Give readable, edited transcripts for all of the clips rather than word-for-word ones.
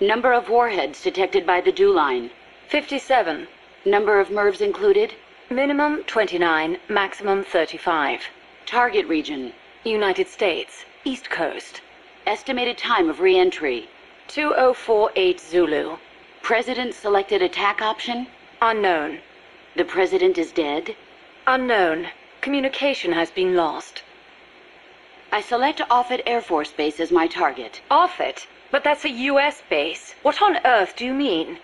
Number of warheads detected by the dew line. 57. Number of MIRVs included. Minimum 29, maximum 35. Target region. United States, East Coast. Estimated time of re-entry. 2048 Zulu. President selected attack option. Unknown. The president is dead. Unknown. Communication has been lost. I select Offutt Air Force Base as my target. Offutt? But that's a U.S. base. What on earth do you mean?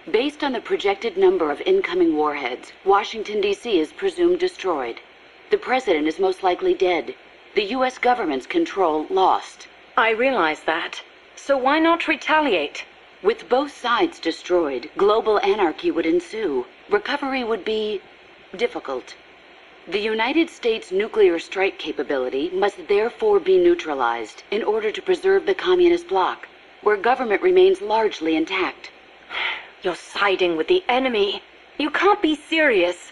Based on the projected number of incoming warheads, Washington, D.C. is presumed destroyed. The president is most likely dead. The U.S. government's control lost. I realize that. So why not retaliate? With both sides destroyed, global anarchy would ensue. Recovery would be difficult. The United States' nuclear strike capability must therefore be neutralized in order to preserve the communist bloc, where government remains largely intact. You're siding with the enemy. You can't be serious.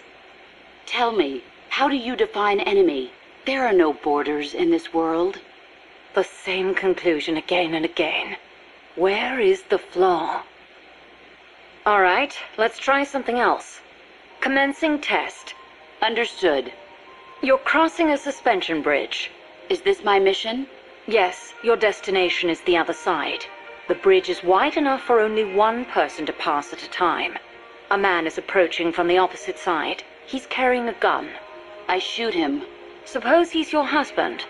Tell me, how do you define enemy? There are no borders in this world. The same conclusion again and again. Where is the flaw? All right, let's try something else. Commencing test. Understood. You're crossing a suspension bridge. Is this my mission? Yes, your destination is the other side. The bridge is wide enough for only one person to pass at a time. A man is approaching from the opposite side. He's carrying a gun. I shoot him. Suppose he's your husband.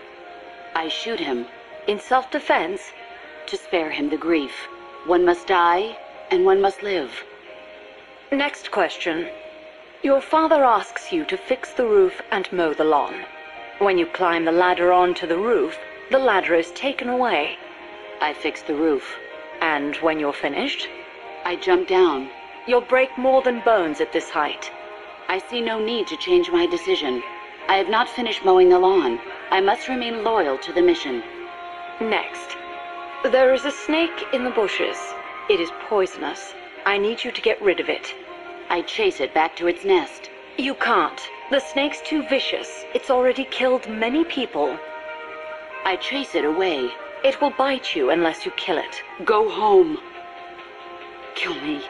I shoot him. In self-defense? To spare him the grief. One must die, and one must live. Next question. Your father asks you to fix the roof and mow the lawn. When you climb the ladder onto the roof, the ladder is taken away. I fix the roof. And when you're finished? I jump down. You'll break more than bones at this height. I see no need to change my decision. I have not finished mowing the lawn. I must remain loyal to the mission. Next. There is a snake in the bushes. It is poisonous. I need you to get rid of it. I chase it back to its nest. You can't. The snake's too vicious. It's already killed many people. I chase it away. It will bite you unless you kill it. Go home. Kill me.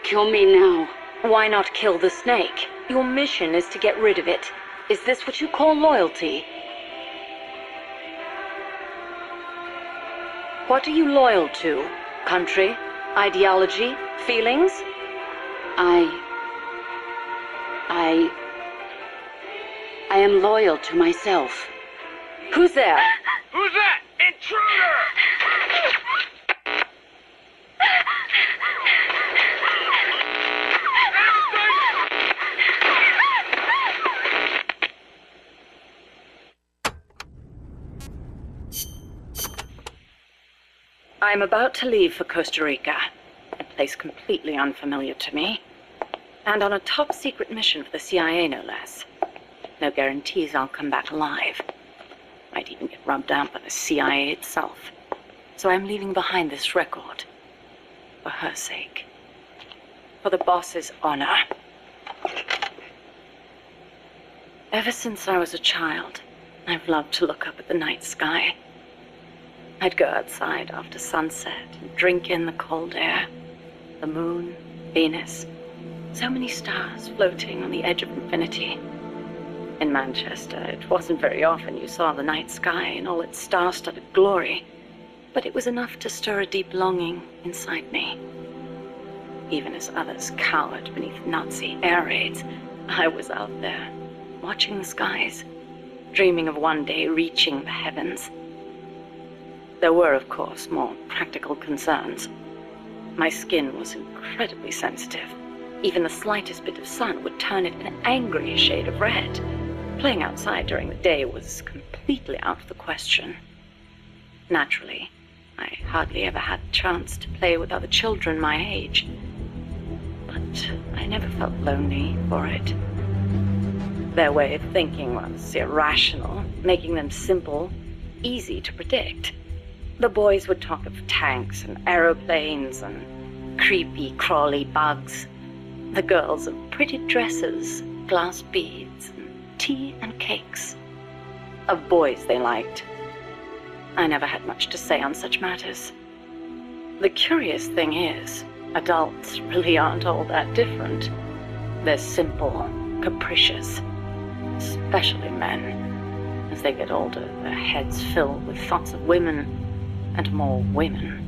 Kill me now. Why not kill the snake? Your mission is to get rid of it. Is this what you call loyalty? What are you loyal to? Country? Ideology? Feelings? I am loyal to myself. Who's there? Who's that? Intruder! I'm about to leave for Costa Rica, a place completely unfamiliar to me, and on a top-secret mission for the CIA, no less. No guarantees I'll come back alive. Might even get rubbed out by the CIA itself. So I'm leaving behind this record. For her sake. For the boss's honor. Ever since I was a child, I've loved to look up at the night sky. I'd go outside after sunset and drink in the cold air. The moon, Venus, so many stars floating on the edge of infinity. In Manchester, it wasn't very often you saw the night sky in all its star-studded glory, but it was enough to stir a deep longing inside me. Even as others cowered beneath Nazi air raids, I was out there, watching the skies, dreaming of one day reaching the heavens. There were, of course, more practical concerns. My skin was incredibly sensitive. Even the slightest bit of sun would turn it an angry shade of red. Playing outside during the day was completely out of the question. Naturally, I hardly ever had the chance to play with other children my age. But I never felt lonely for it. Their way of thinking was irrational, making them simple, easy to predict. The boys would talk of tanks and aeroplanes and creepy, crawly bugs. The girls of pretty dresses, glass beads, and tea and cakes. Of boys they liked. I never had much to say on such matters. The curious thing is, adults really aren't all that different. They're simple, capricious, especially men. As they get older, their heads fill with thoughts of women, and more women.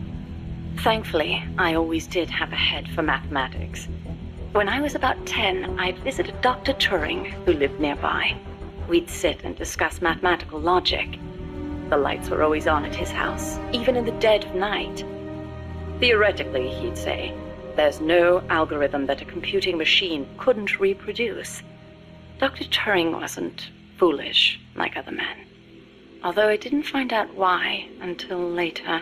Thankfully, I always did have a head for mathematics. When I was about 10, I'd visit a Dr. Turing who lived nearby. We'd sit and discuss mathematical logic. The lights were always on at his house, even in the dead of night. Theoretically, he'd say, there's no algorithm that a computing machine couldn't reproduce. Dr. Turing wasn't foolish like other men, although I didn't find out why until later,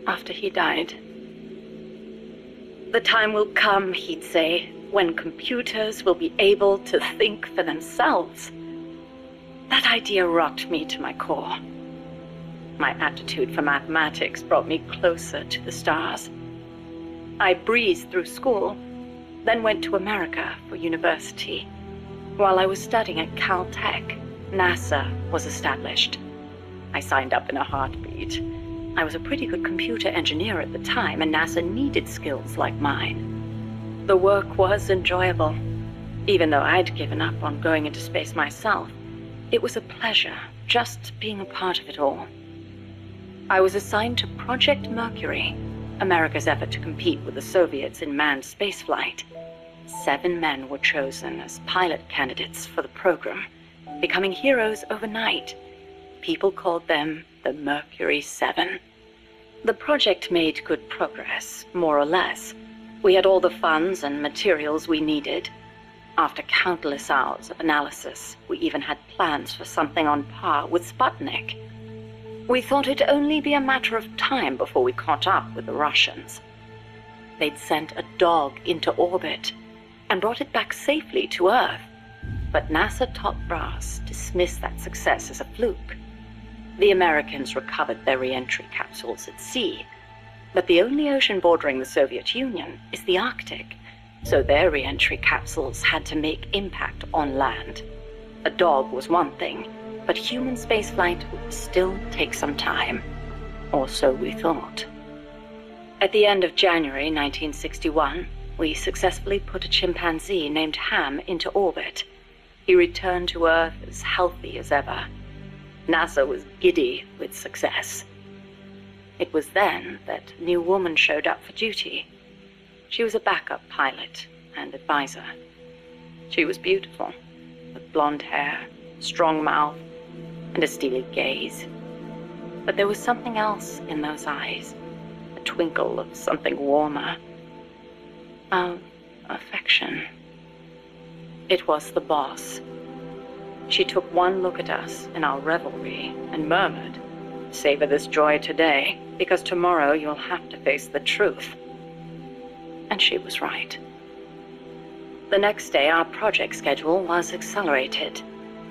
after he died. The time will come, he'd say, when computers will be able to think for themselves. That idea rocked me to my core. My aptitude for mathematics brought me closer to the stars. I breezed through school, then went to America for university. While I was studying at Caltech, NASA was established. I signed up in a heartbeat. I was a pretty good computer engineer at the time, and NASA needed skills like mine. The work was enjoyable. Even though I'd given up on going into space myself, it was a pleasure just being a part of it all. I was assigned to Project Mercury, America's effort to compete with the Soviets in manned spaceflight. 7 men were chosen as pilot candidates for the program, becoming heroes overnight. People called them the Mercury 7. The project made good progress, more or less. We had all the funds and materials we needed. After countless hours of analysis, we even had plans for something on par with Sputnik. We thought it'd only be a matter of time before we caught up with the Russians. They'd sent a dog into orbit and brought it back safely to Earth. But NASA top brass dismissed that success as a fluke. The Americans recovered their re-entry capsules at sea, but the only ocean bordering the Soviet Union is the Arctic, so their re-entry capsules had to make impact on land. A dog was one thing, but human spaceflight would still take some time, or so we thought. At the end of January 1961, we successfully put a chimpanzee named Ham into orbit. He returned to Earth as healthy as ever. NASA was giddy with success. It was then that a new woman showed up for duty. She was a backup pilot and advisor. She was beautiful, with blonde hair, strong mouth, and a steely gaze. But there was something else in those eyes, a twinkle of something warmer, of affection. It was the boss. She took one look at us in our revelry and murmured, "Savor this joy today, because tomorrow you'll have to face the truth." And she was right. The next day, our project schedule was accelerated.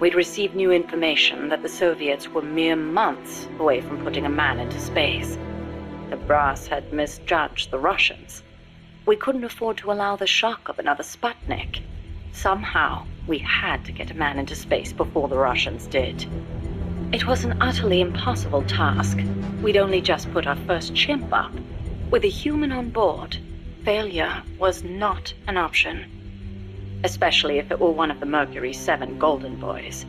We'd received new information that the Soviets were mere months away from putting a man into space. The brass had misjudged the Russians. We couldn't afford to allow the shock of another Sputnik. Somehow, we had to get a man into space before the Russians did. It was an utterly impossible task. We'd only just put our first chimp up. With a human on board, failure was not an option, especially if it were one of the Mercury 7 Golden Boys.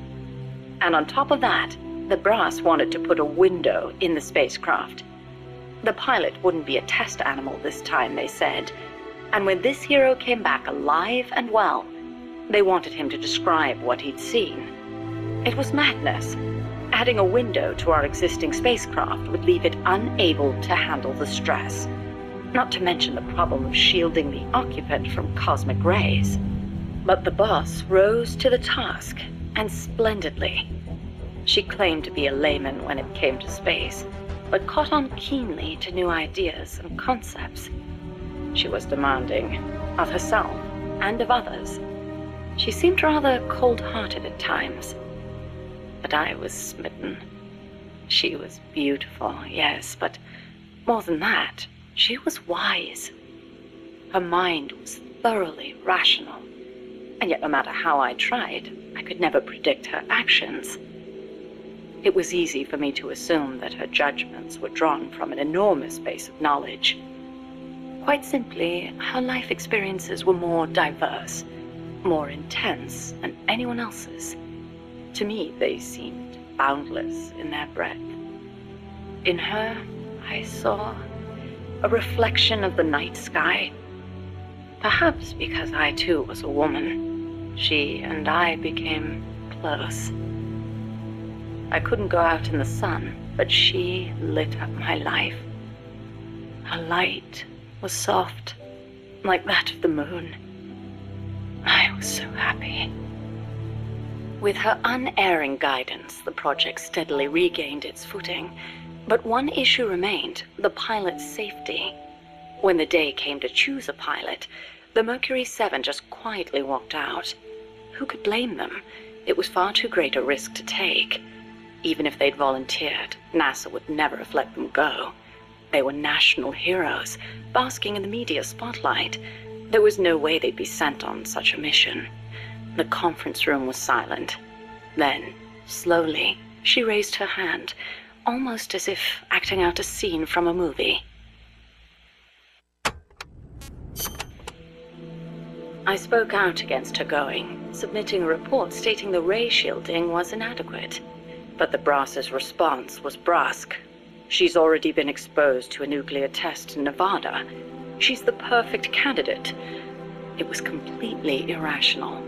And on top of that, the brass wanted to put a window in the spacecraft. The pilot wouldn't be a test animal this time, they said, and when this hero came back alive and well, they wanted him to describe what he'd seen. It was madness. Adding a window to our existing spacecraft would leave it unable to handle the stress, not to mention the problem of shielding the occupant from cosmic rays. But the boss rose to the task, and splendidly. She claimed to be a layman when it came to space, but caught on keenly to new ideas and concepts. She was demanding, of herself and of others. She seemed rather cold-hearted at times, but I was smitten. She was beautiful, yes, but more than that, she was wise. Her mind was thoroughly rational, and yet no matter how I tried, I could never predict her actions. It was easy for me to assume that her judgments were drawn from an enormous base of knowledge. Quite simply, her life experiences were more diverse, more intense than anyone else's. To me, they seemed boundless in their breadth. In her, I saw a reflection of the night sky. Perhaps because I too was a woman, she and I became close. I couldn't go out in the sun, but she lit up my life. Her light was soft, like that of the moon. I was so happy. With her unerring guidance, the project steadily regained its footing. But one issue remained, the pilot's safety. When the day came to choose a pilot, the Mercury 7 just quietly walked out. Who could blame them? It was far too great a risk to take. Even if they'd volunteered, NASA would never have let them go. They were national heroes, basking in the media spotlight. There was no way they'd be sent on such a mission. The conference room was silent. Then, slowly, she raised her hand, almost as if acting out a scene from a movie. I spoke out against her going, submitting a report stating the ray shielding was inadequate. But the brass's response was brusque. She's already been exposed to a nuclear test in Nevada. She's the perfect candidate. It was completely irrational.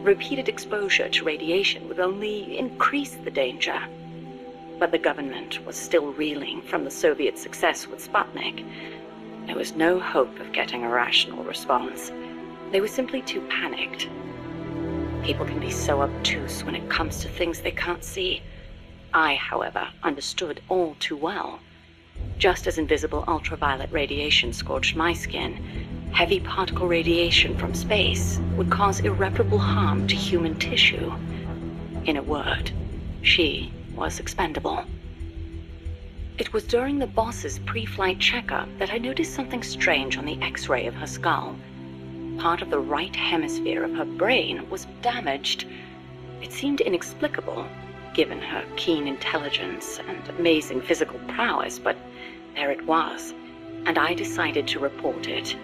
Repeated exposure to radiation would only increase the danger. But the government was still reeling from the Soviet success with Sputnik. There was no hope of getting a rational response. They were simply too panicked. People can be so obtuse when it comes to things they can't see. I, however, understood all too well. Just as invisible ultraviolet radiation scorched my skin, heavy particle radiation from space would cause irreparable harm to human tissue. In a word, she was expendable. It was during the boss's pre-flight checkup that I noticed something strange on the X-ray of her skull. Part of the right hemisphere of her brain was damaged. It seemed inexplicable, given her keen intelligence and amazing physical prowess, but there it was, and I decided to report it.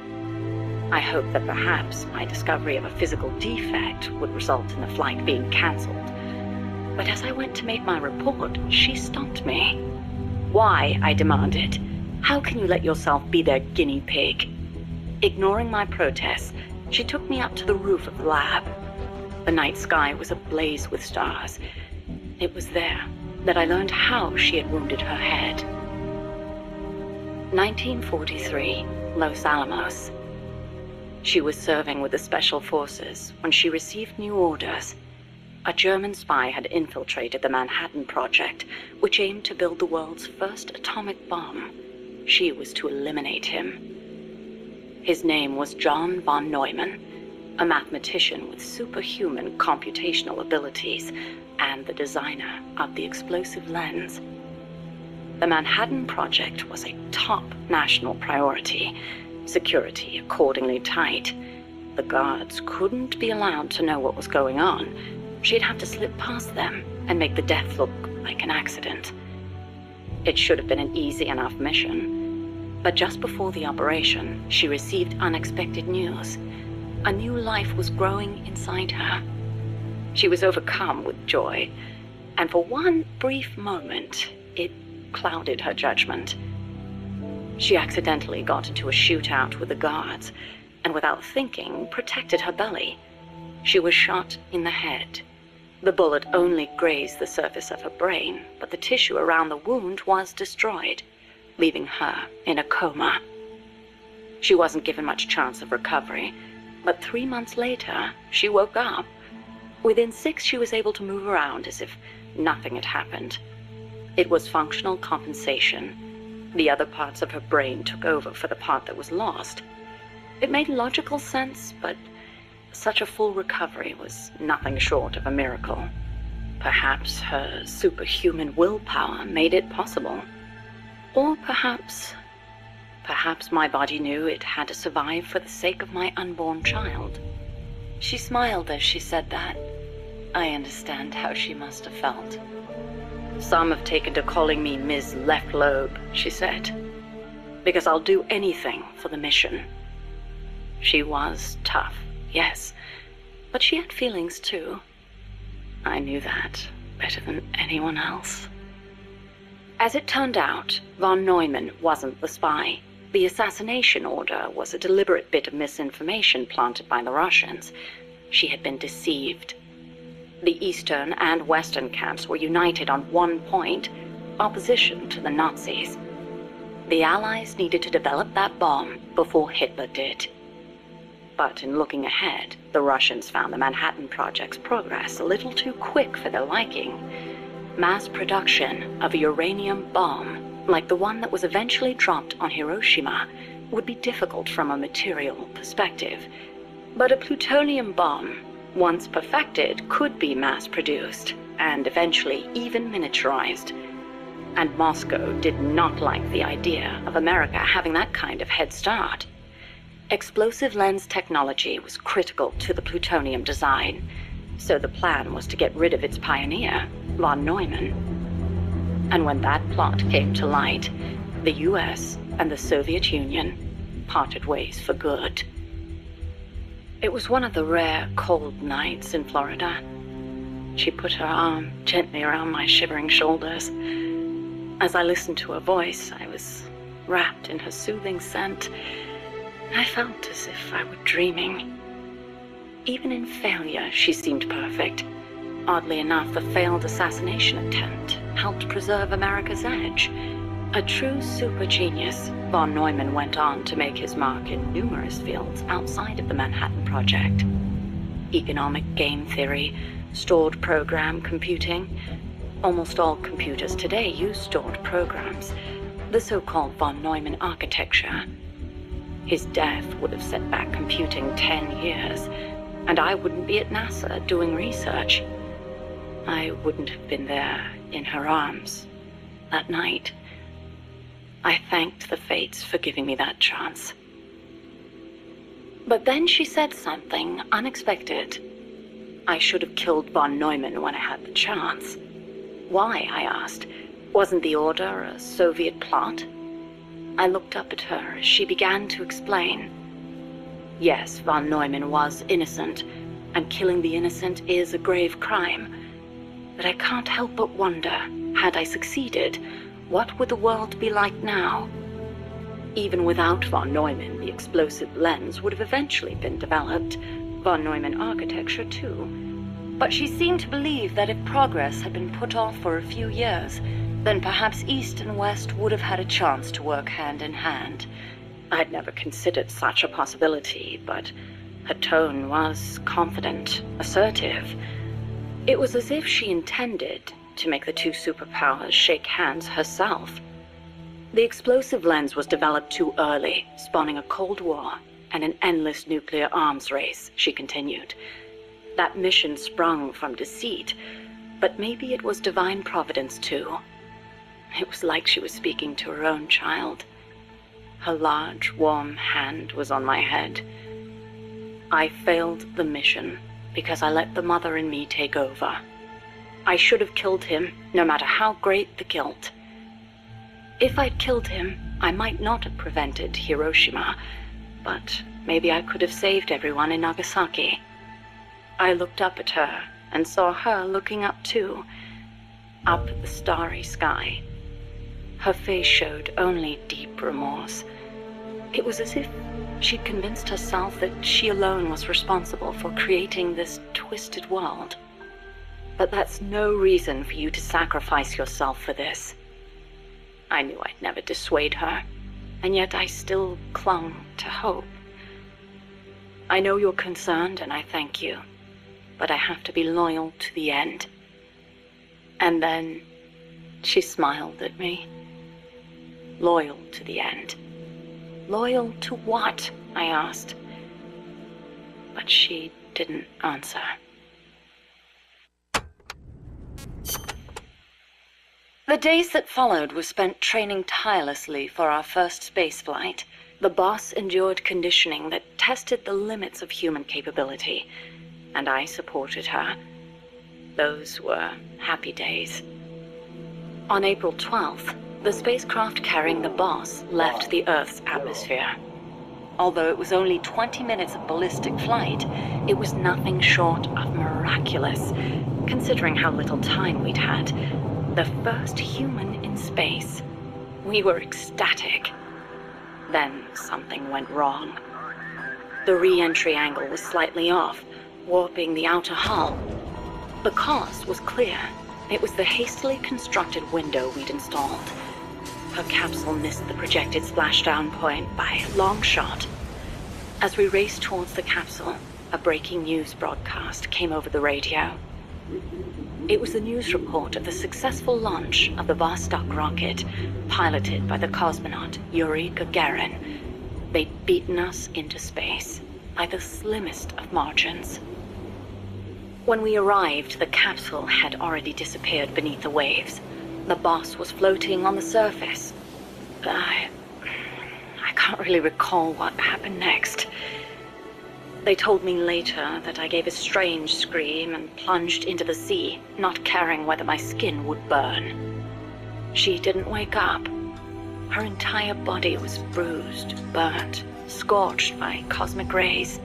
I hoped that perhaps my discovery of a physical defect would result in the flight being cancelled. But as I went to make my report, she stopped me. "Why?" I demanded. "How can you let yourself be their guinea pig?" Ignoring my protests, she took me up to the roof of the lab. The night sky was ablaze with stars. It was there that I learned how she had wounded her head. 1943, Los Alamos. She was serving with the Special Forces when she received new orders. A German spy had infiltrated the Manhattan Project, which aimed to build the world's first atomic bomb. She was to eliminate him. His name was John von Neumann, a mathematician with superhuman computational abilities and the designer of the explosive lens. The Manhattan Project was a top national priority, security accordingly tight. The guards couldn't be allowed to know what was going on. She'd have to slip past them and make the death look like an accident. It should have been an easy enough mission. But just before the operation, she received unexpected news. A new life was growing inside her. She was overcome with joy, and for one brief moment, it clouded her judgment. She accidentally got into a shootout with the guards, and without thinking, protected her belly. She was shot in the head. The bullet only grazed the surface of her brain, but the tissue around the wound was destroyed, leaving her in a coma. She wasn't given much chance of recovery, but 3 months later, she woke up. Within 6, she was able to move around as if nothing had happened. It was functional compensation. The other parts of her brain took over for the part that was lost. It made logical sense, but such a full recovery was nothing short of a miracle. Perhaps her superhuman willpower made it possible. Or perhaps my body knew it had to survive for the sake of my unborn child. She smiled as she said that. I understand how she must have felt. Some have taken to calling me Ms. Left Lobe, she said, because I'll do anything for the mission. She was tough, yes, but she had feelings too. I knew that better than anyone else. As it turned out, von Neumann wasn't the spy. The assassination order was a deliberate bit of misinformation planted by the Russians. She had been deceived. The Eastern and Western camps were united on one point: opposition to the Nazis. The Allies needed to develop that bomb before Hitler did. But in looking ahead, the Russians found the Manhattan Project's progress a little too quick for their liking. Mass production of a uranium bomb, like the one that was eventually dropped on Hiroshima, would be difficult from a material perspective. But a plutonium bomb, once perfected, could be mass-produced, and eventually even miniaturized. And Moscow did not like the idea of America having that kind of head start. Explosive lens technology was critical to the plutonium design, so the plan was to get rid of its pioneer, von Neumann. And when that plot came to light, the US and the Soviet Union parted ways for good. It was one of the rare cold nights in Florida. She put her arm gently around my shivering shoulders. As I listened to her voice, I was wrapped in her soothing scent. I felt as if I were dreaming. Even in failure, she seemed perfect. Oddly enough, the failed assassination attempt helped preserve America's edge. A true super genius, von Neumann went on to make his mark in numerous fields outside of the Manhattan Project. Economic game theory, stored program computing. Almost all computers today use stored programs, the so-called von Neumann architecture. His death would have set back computing 10 years, and I wouldn't be at NASA doing research. I wouldn't have been there in her arms that night. I thanked the fates for giving me that chance. But then she said something unexpected. I should have killed von Neumann when I had the chance. Why, I asked. Wasn't the order a Soviet plot? I looked up at her as she began to explain. Yes, von Neumann was innocent, and killing the innocent is a grave crime. But I can't help but wonder, had I succeeded, what would the world be like now? Even without von Neumann, the explosive lens would have eventually been developed. Von Neumann architecture, too. But she seemed to believe that if progress had been put off for a few years, then perhaps East and West would have had a chance to work hand in hand. I'd never considered such a possibility, but her tone was confident, assertive. It was as if she intended to make the two superpowers shake hands herself. The explosive lens was developed too early, spawning a Cold War and an endless nuclear arms race, she continued. That mission sprung from deceit, but maybe it was divine providence too. It was like she was speaking to her own child. Her large, warm hand was on my head. I failed the mission because I let the mother in me take over. I should have killed him, no matter how great the guilt. If I'd killed him, I might not have prevented Hiroshima, but maybe I could have saved everyone in Nagasaki. I looked up at her and saw her looking up too, up at the starry sky. Her face showed only deep remorse. It was as if she'd convinced herself that she alone was responsible for creating this twisted world. But that's no reason for you to sacrifice yourself for this. I knew I'd never dissuade her, and yet I still clung to hope. I know you're concerned, and I thank you, but I have to be loyal to the end. And then she smiled at me. Loyal to the end. Loyal to what? I asked. But she didn't answer. The days that followed were spent training tirelessly for our first space flight. The boss endured conditioning that tested the limits of human capability, and I supported her. Those were happy days. On April 12th, the spacecraft carrying the boss left the Earth's atmosphere. Although it was only 20 minutes of ballistic flight, it was nothing short of miraculous, considering how little time we'd had. The first human in space. We were ecstatic. Then something went wrong. The re-entry angle was slightly off, warping the outer hull. The cause was clear. It was the hastily constructed window we'd installed. Her capsule missed the projected splashdown point by a long shot. As we raced towards the capsule, a breaking news broadcast came over the radio. It was the news report of the successful launch of the Vostok rocket, piloted by the cosmonaut Yuri Gagarin. They'd beaten us into space by the slimmest of margins. When we arrived, the capsule had already disappeared beneath the waves. The boss was floating on the surface. I can't really recall what happened next. They told me later that I gave a strange scream and plunged into the sea, not caring whether my skin would burn. She didn't wake up. Her entire body was bruised, burnt, scorched by cosmic rays.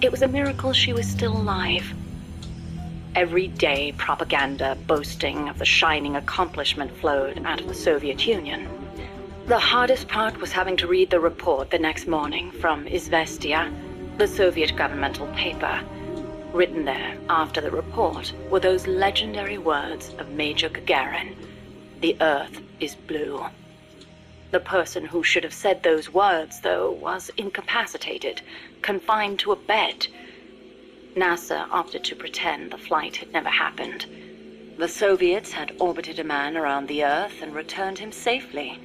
It was a miracle she was still alive. Every day, propaganda boasting of the shining accomplishment flowed out of the Soviet Union. The hardest part was having to read the report the next morning from Izvestia, the Soviet governmental paper. Written there after the report were those legendary words of Major Gagarin: "The Earth is blue." The person who should have said those words, though, was incapacitated, confined to a bed. NASA opted to pretend the flight had never happened. The Soviets had orbited a man around the Earth and returned him safely.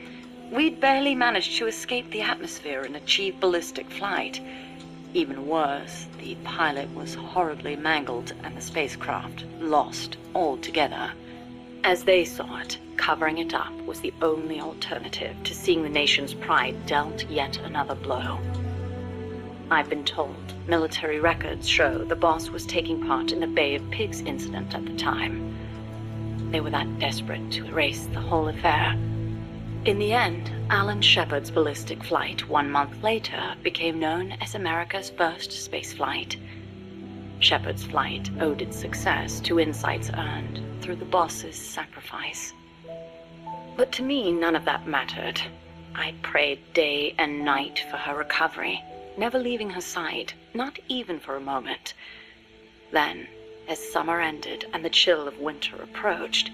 We'd barely managed to escape the atmosphere and achieve ballistic flight. Even worse, the pilot was horribly mangled and the spacecraft lost altogether. As they saw it, covering it up was the only alternative to seeing the nation's pride dealt yet another blow. I've been told military records show the boss was taking part in the Bay of Pigs incident at the time. They were that desperate to erase the whole affair. In the end, Alan Shepard's ballistic flight 1 month later became known as America's first spaceflight. Shepard's flight owed its success to insights earned through the boss's sacrifice. But to me, none of that mattered. I prayed day and night for her recovery, never leaving her side, not even for a moment. Then, as summer ended and the chill of winter approached,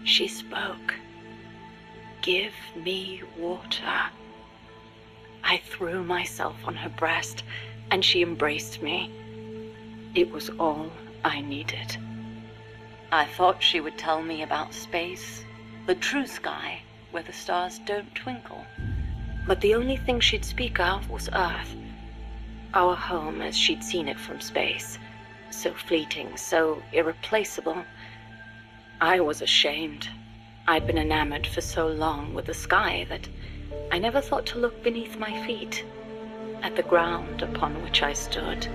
she spoke. "Give me water." I threw myself on her breast, and she embraced me. It was all I needed. I thought she would tell me about space, the true sky, where the stars don't twinkle. But the only thing she'd speak of was Earth, our home as she'd seen it from space, so fleeting, so irreplaceable. I was ashamed. I'd been enamored for so long with the sky that I never thought to look beneath my feet, at the ground upon which I stood.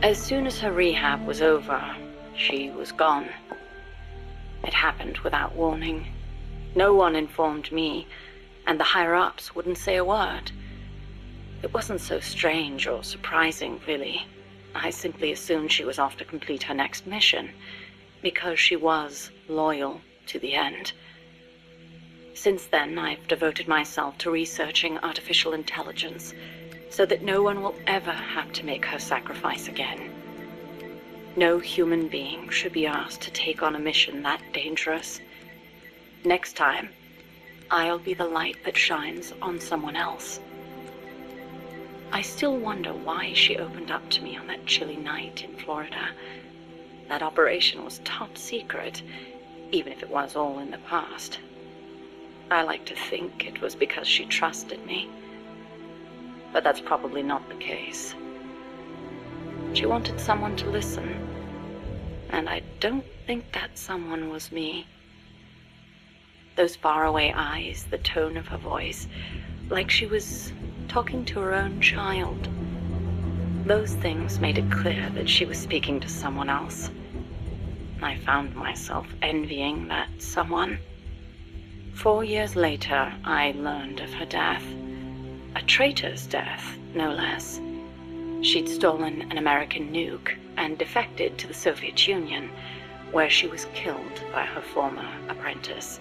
As soon as her rehab was over, she was gone. It happened without warning. No one informed me, and the higher-ups wouldn't say a word. It wasn't so strange or surprising, really. I simply assumed she was off to complete her next mission, because she was loyal to the end. Since then, I've devoted myself to researching artificial intelligence, so that no one will ever have to make her sacrifice again. No human being should be asked to take on a mission that dangerous. Next time, I'll be the light that shines on someone else. I still wonder why she opened up to me on that chilly night in Florida. That operation was top secret, even if it was all in the past. I like to think it was because she trusted me. But that's probably not the case. She wanted someone to listen, and I don't think that someone was me. Those faraway eyes, the tone of her voice, like she was talking to her own child. Those things made it clear that she was speaking to someone else. I found myself envying that someone. 4 years later, I learned of her death. A traitor's death, no less. She'd stolen an American nuke and defected to the Soviet Union, where she was killed by her former apprentice.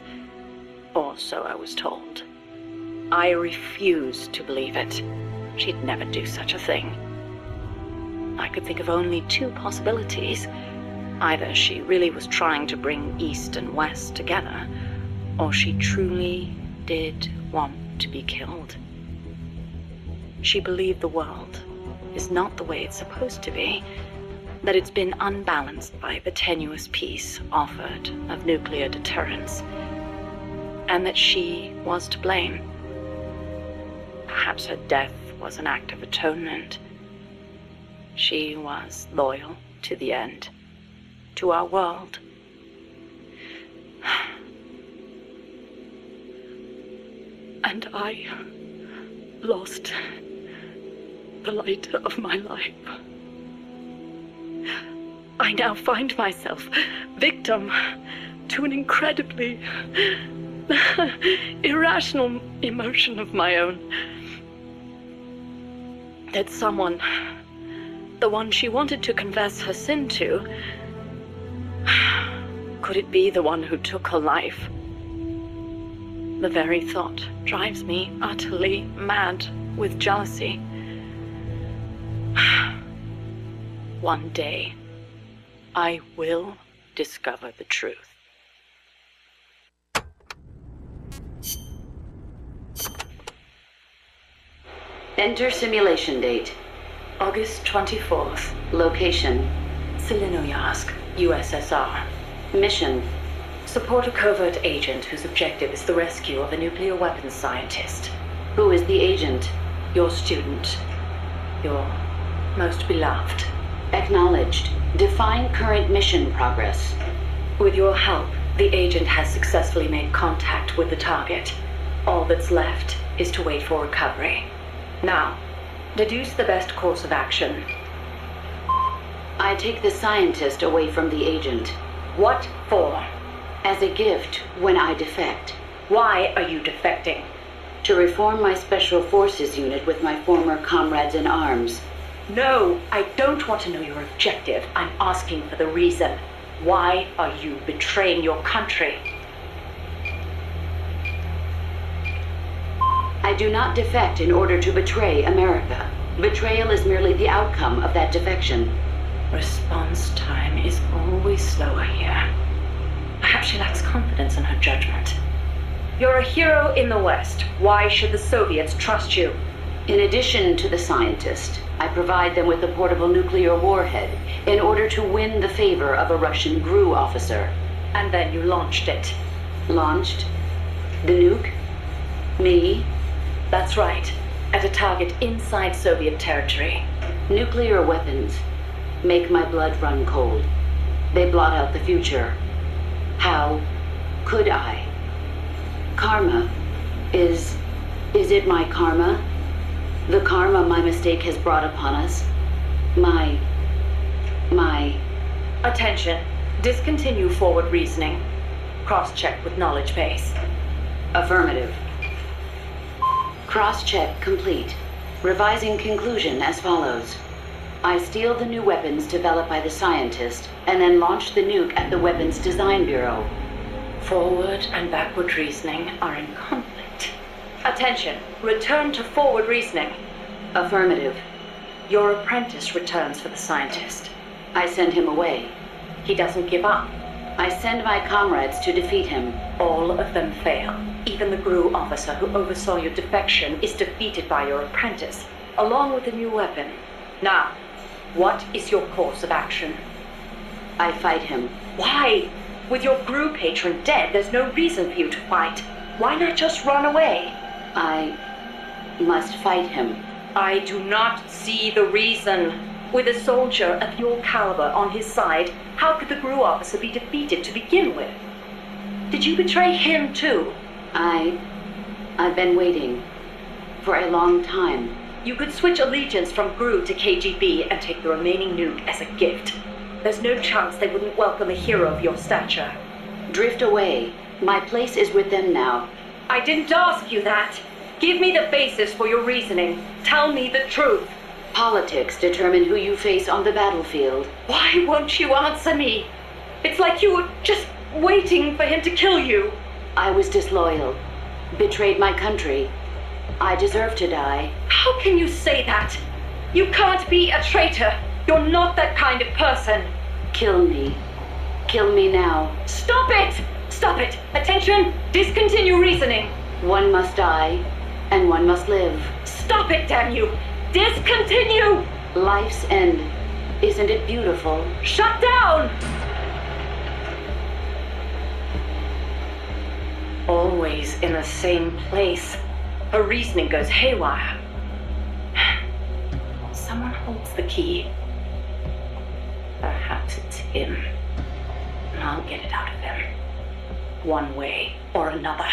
Or so I was told. I refused to believe it. She'd never do such a thing. I could think of only 2 possibilities. Either she really was trying to bring East and West together, or she truly did want to be killed. She believed the world is not the way it's supposed to be, that it's been unbalanced by the tenuous peace offered of nuclear deterrence, and that she was to blame. Perhaps her death was an act of atonement. She was loyal to the end, to our world. And I lost the light of my life. I now find myself victim to an incredibly irrational emotion of my own. That someone, the one she wanted to confess her sin to, could it be the one who took her life? The very thought drives me utterly mad with jealousy. One day, I will discover the truth. Enter simulation date. August 24th. Location. Selinoyarsk, USSR. Mission. Support a covert agent whose objective is the rescue of a nuclear weapons scientist. Who is the agent? Your student. Your most beloved. Acknowledged. Define current mission progress. With your help, the agent has successfully made contact with the target. All that's left is to wait for recovery. Now, deduce the best course of action. I take the scientist away from the agent. What for? As a gift when I defect. Why are you defecting? To reform my special forces unit with my former comrades in arms. No, I don't want to know your objective. I'm asking for the reason. Why are you betraying your country? I do not defect in order to betray America. Betrayal is merely the outcome of that defection. Response time is always slower here. Perhaps she lacks confidence in her judgment. You're a hero in the West. Why should the Soviets trust you? In addition to the scientist, I provide them with a portable nuclear warhead in order to win the favor of a Russian GRU officer. And then you launched it. Launched? The nuke? Me? That's right. At a target inside Soviet territory. Nuclear weapons make my blood run cold. They blot out the future. How could I? Karma. Is it my karma? The karma my mistake has brought upon us? My... Attention. Discontinue forward reasoning. Cross-check with knowledge base. Affirmative. Cross-check complete. Revising conclusion as follows. I steal the new weapons developed by the scientist and then launch the nuke at the Weapons Design Bureau. Forward and backward reasoning are in conflict. Attention. Return to forward reasoning. Affirmative. Your apprentice returns for the scientist. I send him away. He doesn't give up. I send my comrades to defeat him. All of them fail. Even the GRU officer who oversaw your defection is defeated by your apprentice, along with the new weapon. Now, what is your course of action? I fight him. Why? With your GRU patron dead, there's no reason for you to fight. Why not just run away? I must fight him. I do not see the reason. With a soldier of your caliber on his side, how could the GRU officer be defeated to begin with? Did you betray him too? I've been waiting for a long time. You could switch allegiance from GRU to KGB and take the remaining nuke as a gift. There's no chance they wouldn't welcome a hero of your stature. Drift away My place is with them now. I didn't ask you that. Give me the basis for your reasoning. Tell me the truth. Politics determine who you face on the battlefield. Why won't you answer me? It's like you were just waiting for him to kill you. I was disloyal, betrayed my country. I deserve to die. How can you say that? You can't be a traitor. You're not that kind of person. Kill me. Kill me now. Stop it! Stop it! Attention! Discontinue reasoning. One must die, and one must live. Stop it, damn you! Discontinue! Life's end. Isn't it beautiful? Shut down! Always in the same place. Her reasoning goes haywire. Someone holds the key. Perhaps it's him. And I'll get it out of him. One way or another.